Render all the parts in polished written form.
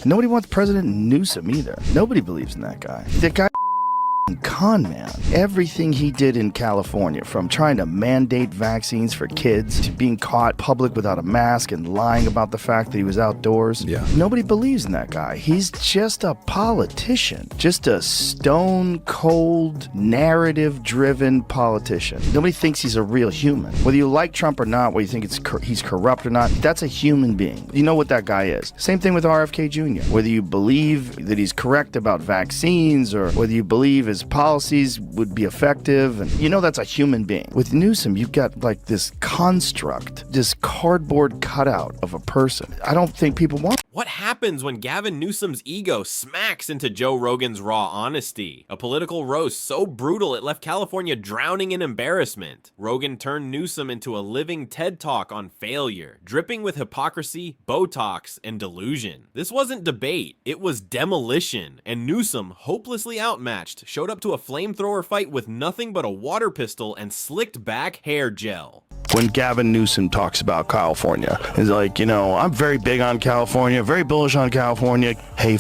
Nobody wants President Newsom either. Nobody believes in that guy. That guy con man. Everything he did in California, from trying to mandate vaccines for kids to being caught public without a mask and lying about the fact that he was outdoors. Yeah. Nobody believes in that guy. He's just a politician. Just a stone cold, narrative driven politician. Nobody thinks he's a real human. Whether you like Trump or not, whether you think he's corrupt or not, that's a human being. You know what that guy is. Same thing with RFK Jr. Whether you believe that he's correct about vaccines or whether you believe his policies would be effective, and you know that's a human being. With Newsom, you've got like this construct, this cardboard cutout of a person. I don't think people want. What happens when Gavin Newsom's ego smacks into Joe Rogan's raw honesty? A political roast so brutal it left California drowning in embarrassment. Rogan turned Newsom into a living TED Talk on failure, dripping with hypocrisy, Botox, and delusion. This wasn't debate, it was demolition, and Newsom, hopelessly outmatched, showed up to a flamethrower fight with nothing but a water pistol and slicked back hair gel. When Gavin Newsom talks about California, he's like, you know, I'm very big on California, very bullish on California. Hey,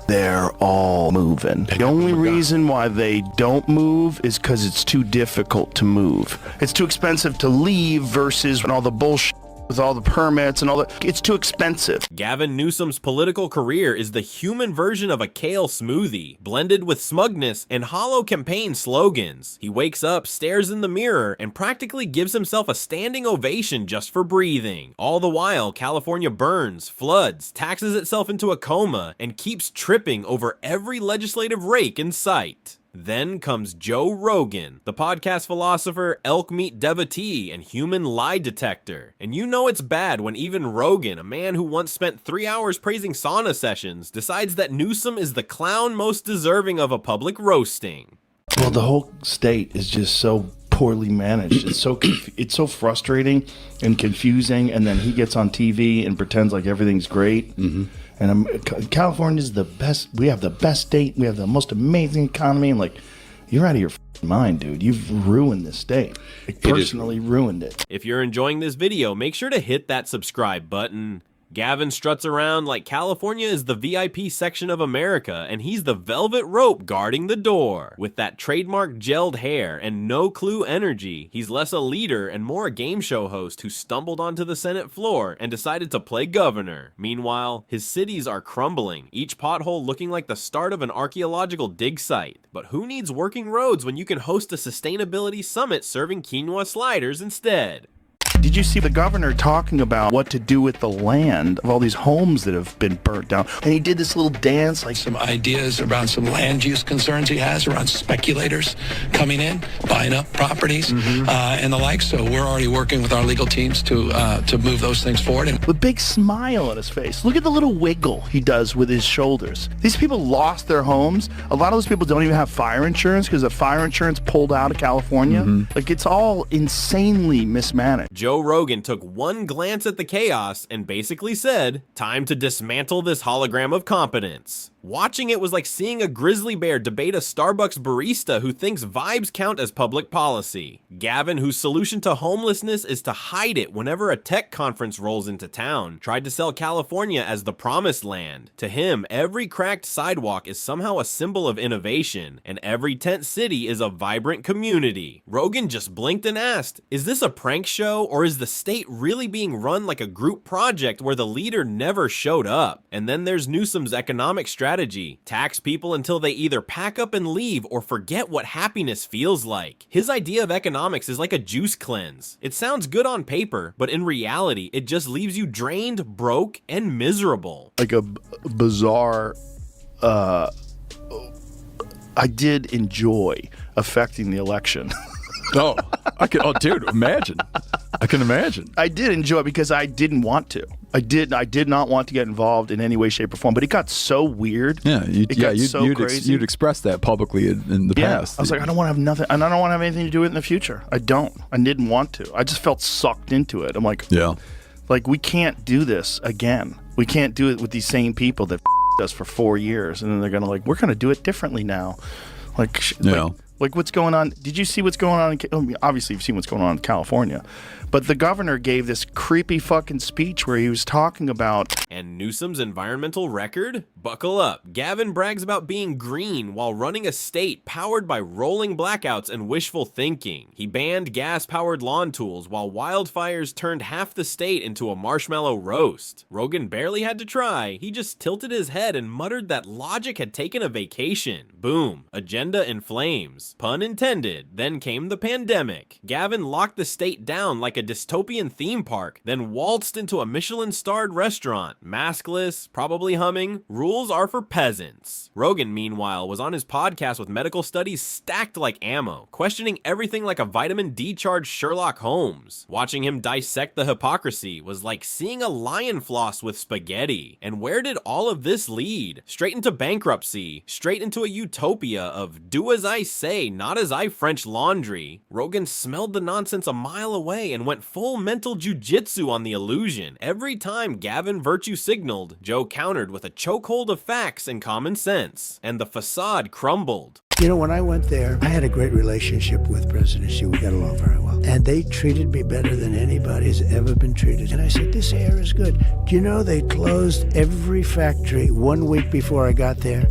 they're all moving. The only reason why they don't move is because it's too difficult to move. It's too expensive to leave versus all the bullshit with all the permits and all that. It's too expensive. Gavin Newsom's political career is the human version of a kale smoothie, blended with smugness and hollow campaign slogans. He wakes up, stares in the mirror, and practically gives himself a standing ovation just for breathing. All the while, California burns, floods, taxes itself into a coma, and keeps tripping over every legislative rake in sight. Then comes Joe Rogan, the podcast philosopher, elk meat devotee, and human lie detector. And you know it's bad when even Rogan, a man who once spent 3 hours praising sauna sessions, decides that Newsom is the clown most deserving of a public roasting. Well, the whole state is just so poorly managed. It's so frustrating and confusing, and then he gets on TV and pretends like everything's great. Mm-hmm. And California's the best. We have the best state. We have the most amazing economy. And like, you're out of your mind, dude. You've ruined this state. Like, personally ruined it. If you're enjoying this video, make sure to hit that subscribe button. Gavin struts around like California is the VIP section of America, and he's the velvet rope guarding the door. With that trademark gelled hair and no clue energy, he's less a leader and more a game show host who stumbled onto the Senate floor and decided to play governor. Meanwhile, his cities are crumbling, each pothole looking like the start of an archaeological dig site. But who needs working roads when you can host a sustainability summit serving quinoa sliders instead? Did you see the governor talking about what to do with the land of all these homes that have been burnt down? And he did this little dance, like some ideas around some land use concerns he has around speculators coming in, buying up properties, and the like. So we're already working with our legal teams to move those things forward. With a big smile on his face. Look at the little wiggle he does with his shoulders. These people lost their homes. A lot of those people don't even have fire insurance because the fire insurance pulled out of California. Like, it's all insanely mismanaged. Joe Rogan took one glance at the chaos and basically said, time to dismantle this hologram of competence. Watching it was like seeing a grizzly bear debate a Starbucks barista who thinks vibes count as public policy. Gavin, whose solution to homelessness is to hide it whenever a tech conference rolls into town, tried to sell California as the promised land. To him, every cracked sidewalk is somehow a symbol of innovation, and every tent city is a vibrant community. Rogan just blinked and asked, is this a prank show, or is the state really being run like a group project where the leader never showed up? And then there's Newsom's economic strategy. Tax people until they either pack up and leave or forget what happiness feels like. His idea of economics is like a juice cleanse. It sounds good on paper, but in reality, it just leaves you drained, broke, and miserable. Like a bizarre, I did enjoy affecting the election. Oh, dude, imagine. I can imagine. I did enjoy it because I didn't want to. I did not want to get involved in any way, shape, or form. But it got so weird. Yeah, so crazy. You'd expressed that publicly in the past. I was like, I don't want to have nothing, and I don't want to have anything to do with it in the future. I didn't want to. I just felt sucked into it. I'm like, like, we can't do this again. We can't do it with these same people that us for 4 years, and then they're gonna we're gonna do it differently now. Like, Like what's going on? Did you see what's going on? Obviously, you've seen what's going on in California. But the governor gave this creepy fucking speech where he was talking about... And Newsom's environmental record? Buckle up. Gavin brags about being green while running a state powered by rolling blackouts and wishful thinking. He banned gas-powered lawn tools while wildfires turned half the state into a marshmallow roast. Rogan barely had to try. He just tilted his head and muttered that logic had taken a vacation. Boom. Agenda in flames. Pun intended. Then came the pandemic. Gavin locked the state down like a dystopian theme park, then waltzed into a Michelin-starred restaurant, maskless, probably humming, "Rules are for peasants." Rogan, meanwhile, was on his podcast with medical studies stacked like ammo, questioning everything like a vitamin D-charged Sherlock Holmes. Watching him dissect the hypocrisy was like seeing a lion floss with spaghetti. And where did all of this lead? Straight into bankruptcy, straight into a utopia of do as I say, not as I French laundry. Rogan smelled the nonsense a mile away and went full mental jujitsu on the illusion. Every time Gavin virtue signaled, Joe countered with a chokehold of facts and common sense, and the facade crumbled. You know, when I went there, I had a great relationship with President Xi. We got along very well. And they treated me better than anybody's ever been treated. And I said, this air is good. Do you know they closed every factory 1 week before I got there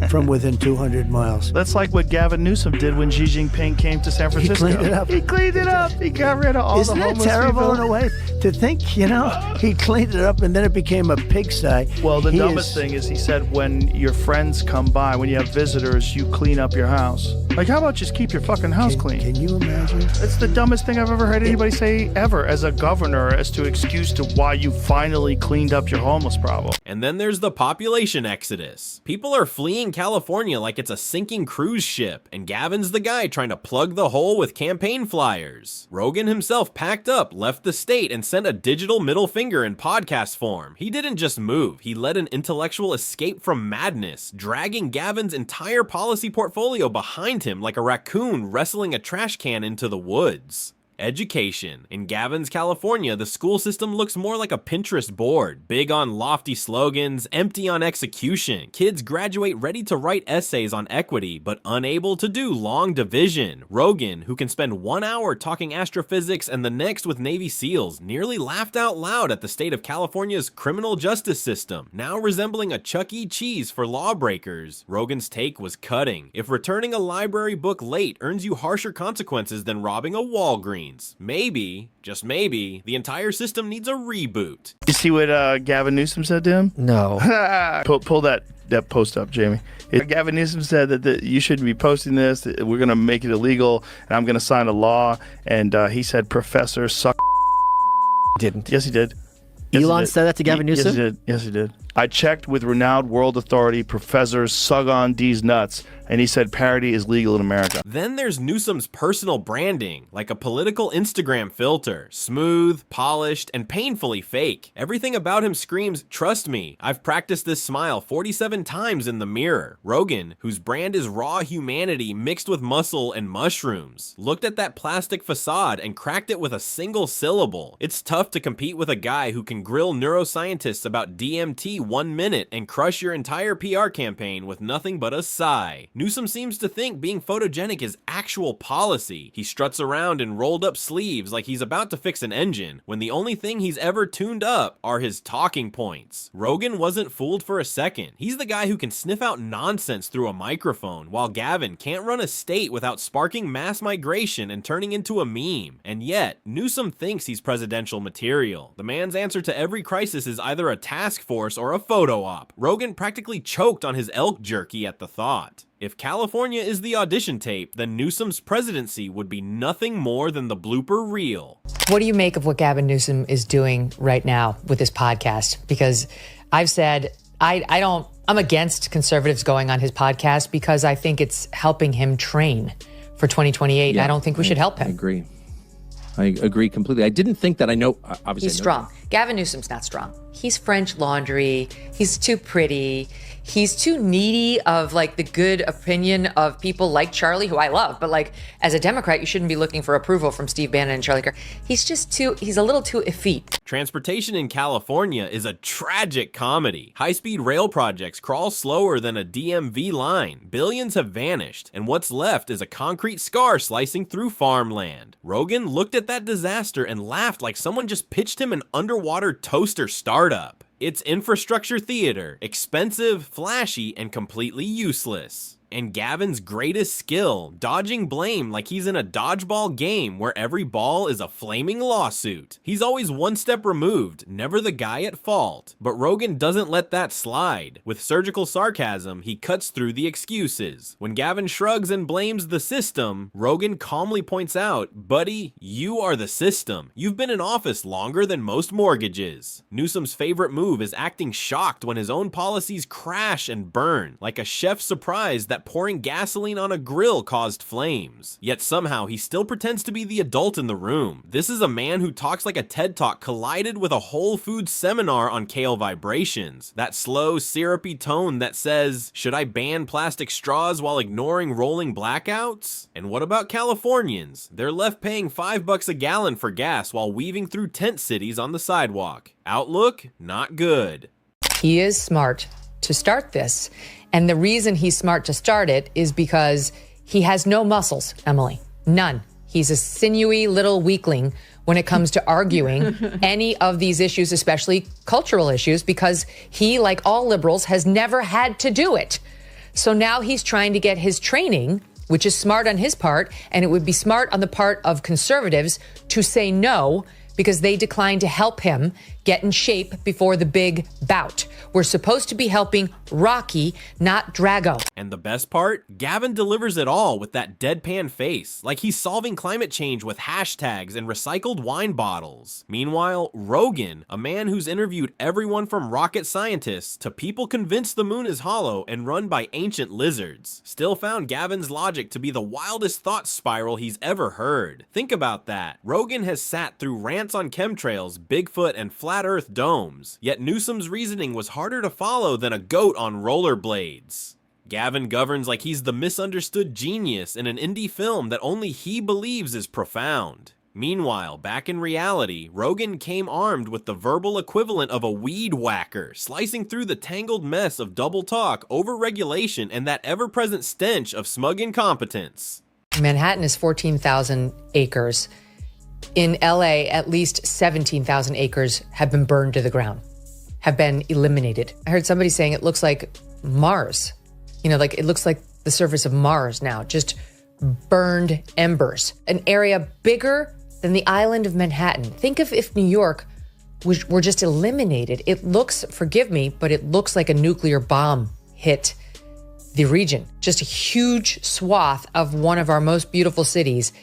from within 200 miles? That's like what Gavin Newsom did when Xi Jinping came to San Francisco. He cleaned it up. He cleaned it up. He got rid of all Isn't the homeless that terrible people. in a way to think, you know, he cleaned it up and then it became a pigsty. Well, the dumbest thing is he said when your friends come by, when you have visitors, you clean up your house. Like, how about just keep your fucking house clean? Can you imagine? It's the dumbest thing I've ever heard anybody say ever as a governor as to excuse to why you finally cleaned up your homeless problem. And then there's the population exodus. People are fleeing California like it's a sinking cruise ship, and Gavin's the guy trying to plug the hole with campaign flyers. Rogan himself packed up, left the state, and sent a digital middle finger in podcast form. He didn't just move, he led an intellectual escape from madness, dragging Gavin's entire policy portfolio behind him like a raccoon wrestling a trash can into the woods. Education. In Gavin's California, the school system looks more like a Pinterest board, big on lofty slogans, empty on execution. Kids graduate ready to write essays on equity, but unable to do long division. Rogan, who can spend 1 hour talking astrophysics and the next with Navy SEALs, nearly laughed out loud at the state of California's criminal justice system, now resembling a Chuck E. Cheese for lawbreakers. Rogan's take was cutting. If returning a library book late earns you harsher consequences than robbing a Walgreens, maybe, just maybe, the entire system needs a reboot. You see what Gavin Newsom said to him? No. Pull that post up, Jamie. Gavin Newsom said that you shouldn't be posting this. That we're going to make it illegal, and I'm going to sign a law. And he said, "Professor suck." Didn't. Yes, he did. Yes, Elon he did. said that to Gavin Newsom? Yes, he did. Yes, he did. I checked with renowned world authority Professor Sug on D's nuts, and he said parody is legal in America. Then there's Newsom's personal branding, like a political Instagram filter. Smooth, polished, and painfully fake. Everything about him screams, trust me, I've practiced this smile 47 times in the mirror. Rogan, whose brand is raw humanity mixed with muscle and mushrooms, looked at that plastic facade and cracked it with a single syllable. It's tough to compete with a guy who can grill neuroscientists about DMT 1 minute and crush your entire PR campaign with nothing but a sigh. Newsom seems to think being photogenic is actual policy. He struts around in rolled up sleeves like he's about to fix an engine, when the only thing he's ever tuned up are his talking points. Rogan wasn't fooled for a second. He's the guy who can sniff out nonsense through a microphone, while Gavin can't run a state without sparking mass migration and turning into a meme. And yet, Newsom thinks he's presidential material. The man's answer to every crisis is either a task force or a photo op. Rogan practically choked on his elk jerky at the thought. If California is the audition tape, then Newsom's presidency would be nothing more than the blooper reel. What do you make of what Gavin Newsom is doing right now with this podcast? Because I've said I'm against conservatives going on his podcast because I think it's helping him train for 2028. Yeah, I don't think we should help him. I agree completely. I didn't think that. I know, obviously. He's strong. Gavin Newsom's not strong. He's French laundry. He's too pretty. He's too needy of like the good opinion of people like Charlie, who I love. But like as a Democrat, you shouldn't be looking for approval from Steve Bannon and Charlie Kirk. He's a little too effete. Transportation in California is a tragic comedy. High-speed rail projects crawl slower than a DMV line. Billions have vanished, and what's left is a concrete scar slicing through farmland. Rogan looked at that disaster and laughed like someone just pitched him an underwater toaster startup. It's infrastructure theater, expensive, flashy, and completely useless. And Gavin's greatest skill, dodging blame like he's in a dodgeball game where every ball is a flaming lawsuit. He's always one step removed, never the guy at fault. But Rogan doesn't let that slide. With surgical sarcasm, he cuts through the excuses. When Gavin shrugs and blames the system, Rogan calmly points out, buddy, you are the system. You've been in office longer than most mortgages. Newsom's favorite move is acting shocked when his own policies crash and burn, like a chef surprised that pouring gasoline on a grill caused flames. Yet somehow he still pretends to be the adult in the room. This is a man who talks like a TED Talk collided with a Whole Foods seminar on kale vibrations. That slow, syrupy tone that says, should I ban plastic straws while ignoring rolling blackouts? And what about Californians? They're left paying $5 a gallon for gas while weaving through tent cities on the sidewalk. Outlook, not good. He is smart to start this. And the reason he's smart to start it is because he has no muscles, Emily. None. He's a sinewy little weakling when it comes to arguing any of these issues, especially cultural issues, because he, like all liberals, has never had to do it. So now he's trying to get his training, which is smart on his part, and it would be smart on the part of conservatives to say no, because they declined to help him get in shape before the big bout. We're supposed to be helping Rocky, not Drago. And the best part? Gavin delivers it all with that deadpan face, like he's solving climate change with hashtags and recycled wine bottles. Meanwhile, Rogan, a man who's interviewed everyone from rocket scientists to people convinced the moon is hollow and run by ancient lizards, still found Gavin's logic to be the wildest thought spiral he's ever heard. Think about that. Rogan has sat through rants on chemtrails, Bigfoot, and flat Earth domes, yet Newsom's reasoning was harder to follow than a goat on rollerblades. Gavin governs like he's the misunderstood genius in an indie film that only he believes is profound. Meanwhile, back in reality, Rogan came armed with the verbal equivalent of a weed whacker, slicing through the tangled mess of double talk, overregulation, and that ever-present stench of smug incompetence. Manhattan is 14,000 acres. In LA, at least 17,000 acres have been burned to the ground, have been eliminated. I heard somebody saying it looks like Mars. You know, like it looks like the surface of Mars now, just burned embers. An area bigger than the island of Manhattan. Think of if New York were just eliminated. It looks, forgive me, but it looks like a nuclear bomb hit the region. Just a huge swath of one of our most beautiful cities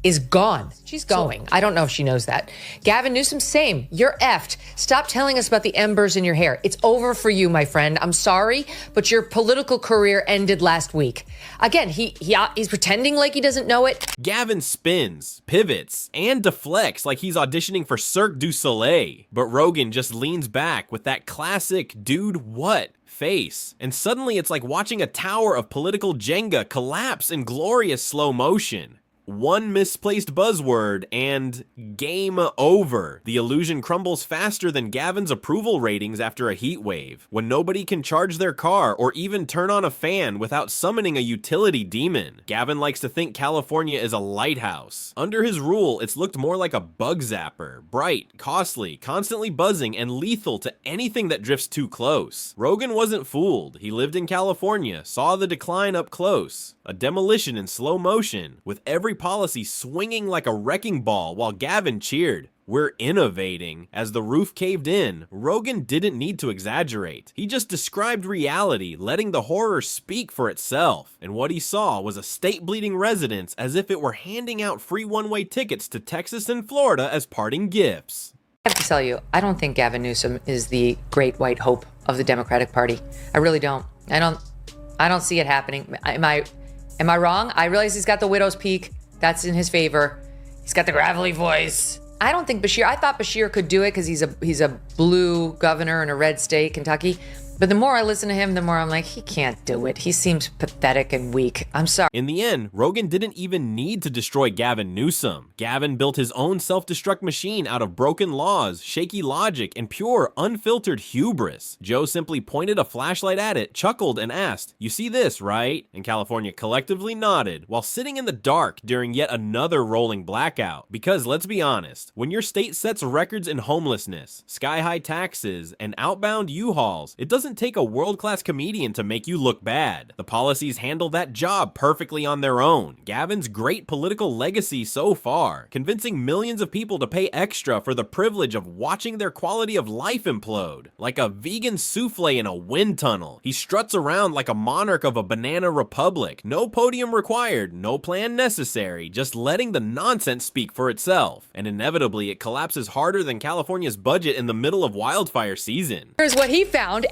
is gone. She's going. I don't know if she knows that. Gavin Newsom, same. You're effed. Stop telling us about the embers in your hair. It's over for you, my friend. I'm sorry, but your political career ended last week. Again, he's pretending like he doesn't know it. Gavin spins, pivots, and deflects like he's auditioning for Cirque du Soleil. But Rogan just leans back with that classic dude what face. And suddenly it's like watching a tower of political Jenga collapse in glorious slow motion. One misplaced buzzword and game over. The illusion crumbles faster than Gavin's approval ratings after a heat wave, when nobody can charge their car or even turn on a fan without summoning a utility demon. Gavin likes to think California is a lighthouse. Under his rule, it's looked more like a bug zapper, bright, costly, constantly buzzing, and lethal to anything that drifts too close. Rogan wasn't fooled. He lived in California, saw the decline up close. A demolition in slow motion, with every policy swinging like a wrecking ball while Gavin cheered. We're innovating. As the roof caved in, Rogan didn't need to exaggerate. He just described reality, letting the horror speak for itself. And what he saw was a state-bleeding residents as if it were handing out free one-way tickets to Texas and Florida as parting gifts. I have to tell you, I don't think Gavin Newsom is the great white hope of the Democratic Party. I really don't. I don't see it happening. Am I wrong? I realize he's got the widow's peak. That's in his favor. He's got the gravelly voice. I don't think Bashir, I thought Bashir could do it because he's a blue governor in a red state, Kentucky. But the more I listen to him, the more I'm like, he can't do it. He seems pathetic and weak. I'm sorry. In the end, Rogan didn't even need to destroy Gavin Newsom. Gavin built his own self-destruct machine out of broken laws, shaky logic, and pure, unfiltered hubris. Joe simply pointed a flashlight at it, chuckled, and asked, "You see this, right?" And California collectively nodded, while sitting in the dark during yet another rolling blackout. Because let's be honest, when your state sets records in homelessness, sky-high taxes, and outbound U-Hauls, it doesn't take a world-class comedian to make you look bad. The policies handle that job perfectly on their own. Gavin's great political legacy so far, convincing millions of people to pay extra for the privilege of watching their quality of life implode. Like a vegan souffle in a wind tunnel, he struts around like a monarch of a banana republic. No podium required, no plan necessary, just letting the nonsense speak for itself. And inevitably, it collapses harder than California's budget in the middle of wildfire season. Here's what he found,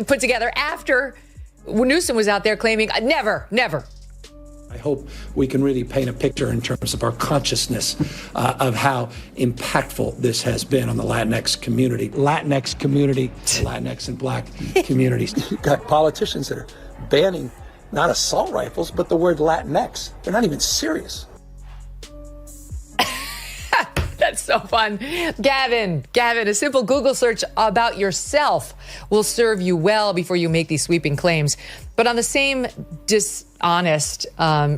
put together after Newsom was out there claiming, never. I hope we can really paint a picture in terms of our consciousness of how impactful this has been on the Latinx community. Latinx and black communities. You've got politicians that are banning not assault rifles, but the word Latinx. They're not even serious. That's so fun. Gavin, a simple Google search about yourself will serve you well before you make these sweeping claims. But on the same dishonest,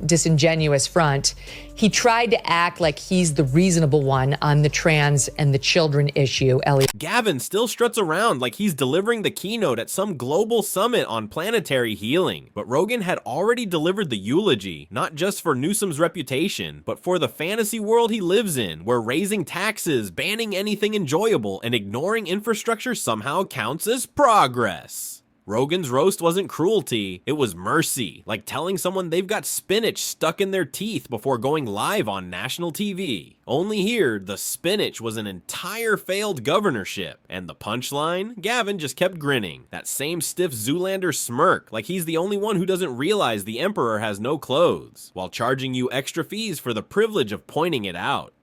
disingenuous front, he tried to act like he's the reasonable one on the trans and the children issue. Gavin still struts around like he's delivering the keynote at some global summit on planetary healing. But Rogan had already delivered the eulogy, not just for Newsom's reputation, but for the fantasy world he lives in, where raising taxes, banning anything enjoyable, and ignoring infrastructure somehow counts as progress. Rogan's roast wasn't cruelty, it was mercy, like telling someone they've got spinach stuck in their teeth before going live on national TV. Only here, the spinach was an entire failed governorship, and the punchline? Gavin just kept grinning, that same stiff Zoolander smirk, like he's the only one who doesn't realize the emperor has no clothes, while charging you extra fees for the privilege of pointing it out.